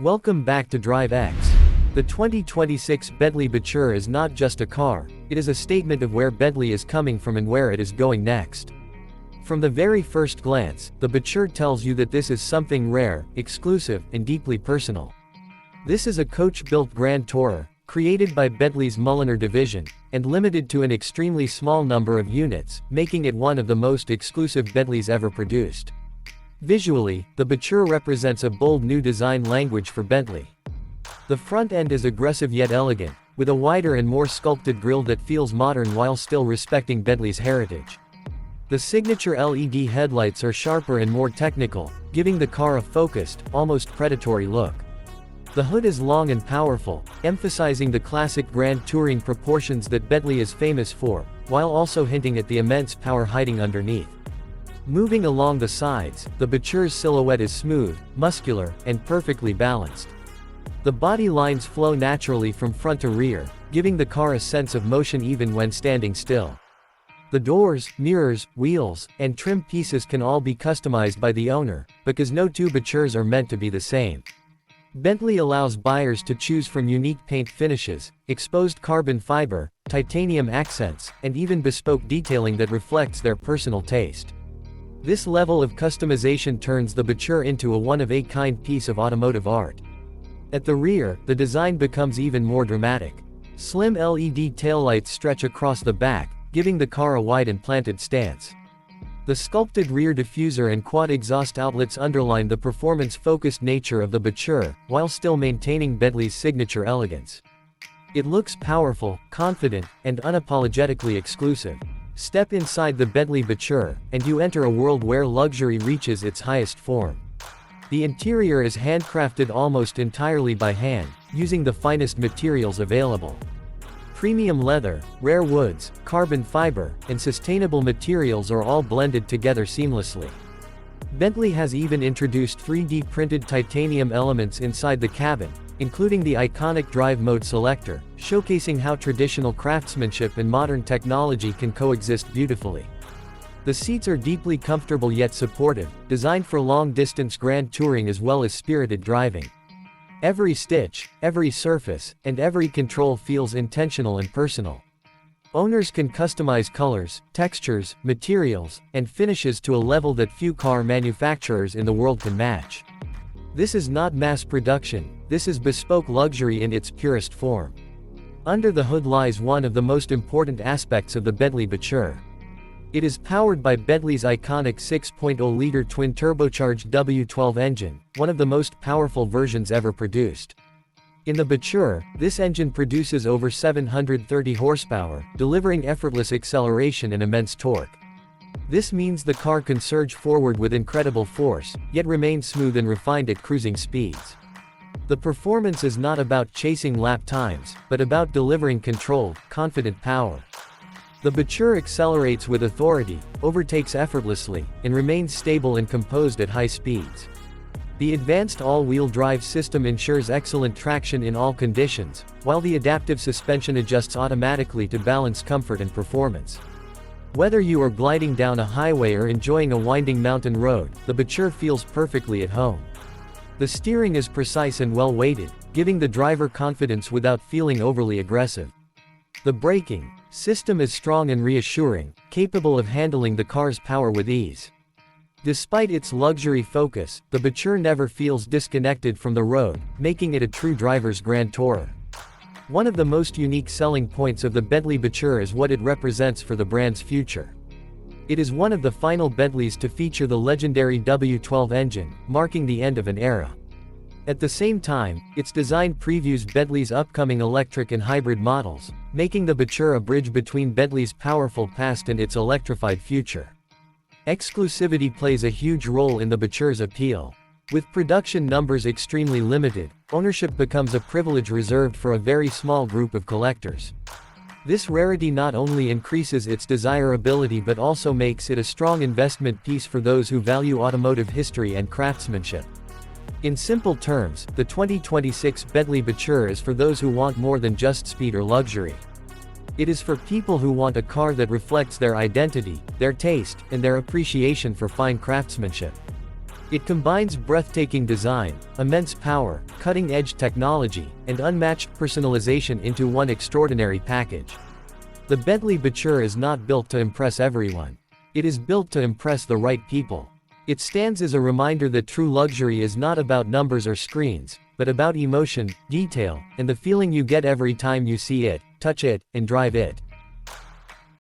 Welcome back to Drive X. The 2026 Bentley Batur is not just a car, it is a statement of where Bentley is coming from and where it is going next. From the very first glance, the Batur tells you that this is something rare, exclusive, and deeply personal. This is a coach-built Grand Tourer, created by Bentley's Mulliner division, and limited to an extremely small number of units, making it one of the most exclusive Bentleys ever produced. Visually, the Batur represents a bold new design language for Bentley. The front end is aggressive yet elegant, with a wider and more sculpted grille that feels modern while still respecting Bentley's heritage. The signature LED headlights are sharper and more technical, giving the car a focused, almost predatory look. The hood is long and powerful, emphasizing the classic grand touring proportions that Bentley is famous for, while also hinting at the immense power hiding underneath. Moving along the sides, the Batur's silhouette is smooth, muscular, and perfectly balanced. The body lines flow naturally from front to rear, giving the car a sense of motion even when standing still. The doors, mirrors, wheels, and trim pieces can all be customized by the owner, because no two Baturs are meant to be the same. Bentley allows buyers to choose from unique paint finishes, exposed carbon fiber, titanium accents, and even bespoke detailing that reflects their personal taste. This level of customization turns the Batur into a one-of-a-kind piece of automotive art. At the rear, the design becomes even more dramatic. Slim LED taillights stretch across the back, giving the car a wide and planted stance. The sculpted rear diffuser and quad exhaust outlets underline the performance-focused nature of the Batur, while still maintaining Bentley's signature elegance. It looks powerful, confident, and unapologetically exclusive. Step inside the Bentley Batur, and you enter a world where luxury reaches its highest form. The interior is handcrafted almost entirely by hand, using the finest materials available. Premium leather, rare woods, carbon fiber, and sustainable materials are all blended together seamlessly. Bentley has even introduced 3D printed titanium elements inside the cabin, including the iconic drive mode selector, showcasing how traditional craftsmanship and modern technology can coexist beautifully. The seats are deeply comfortable yet supportive, designed for long-distance grand touring as well as spirited driving. Every stitch, every surface, and every control feels intentional and personal. Owners can customize colors, textures, materials, and finishes to a level that few car manufacturers in the world can match. This is not mass production, this is bespoke luxury in its purest form. Under the hood lies one of the most important aspects of the Bentley Batur. It is powered by Bentley's iconic 6.0-liter twin-turbocharged W12 engine, one of the most powerful versions ever produced. In the Batur, this engine produces over 730 horsepower, delivering effortless acceleration and immense torque. This means the car can surge forward with incredible force, yet remain smooth and refined at cruising speeds. The performance is not about chasing lap times, but about delivering controlled, confident power. The Batur accelerates with authority, overtakes effortlessly, and remains stable and composed at high speeds. The advanced all-wheel drive system ensures excellent traction in all conditions, while the adaptive suspension adjusts automatically to balance comfort and performance. Whether you are gliding down a highway or enjoying a winding mountain road, the Batur feels perfectly at home. The steering is precise and well-weighted, giving the driver confidence without feeling overly aggressive. The braking system is strong and reassuring, capable of handling the car's power with ease. Despite its luxury focus, the Batur never feels disconnected from the road, making it a true driver's grand tourer. One of the most unique selling points of the Bentley Batur is what it represents for the brand's future. It is one of the final Bentleys to feature the legendary W12 engine, marking the end of an era. At the same time, its design previews Bentley's upcoming electric and hybrid models, making the Batur a bridge between Bentley's powerful past and its electrified future. Exclusivity plays a huge role in the Batur's appeal. With production numbers extremely limited, ownership becomes a privilege reserved for a very small group of collectors. This rarity not only increases its desirability but also makes it a strong investment piece for those who value automotive history and craftsmanship. In simple terms, the 2026 Bentley Batur is for those who want more than just speed or luxury. It is for people who want a car that reflects their identity, their taste, and their appreciation for fine craftsmanship. It combines breathtaking design, immense power, cutting-edge technology, and unmatched personalization into one extraordinary package. The Bentley Batur is not built to impress everyone. It is built to impress the right people. It stands as a reminder that true luxury is not about numbers or screens, but about emotion, detail, and the feeling you get every time you see it, touch it, and drive it.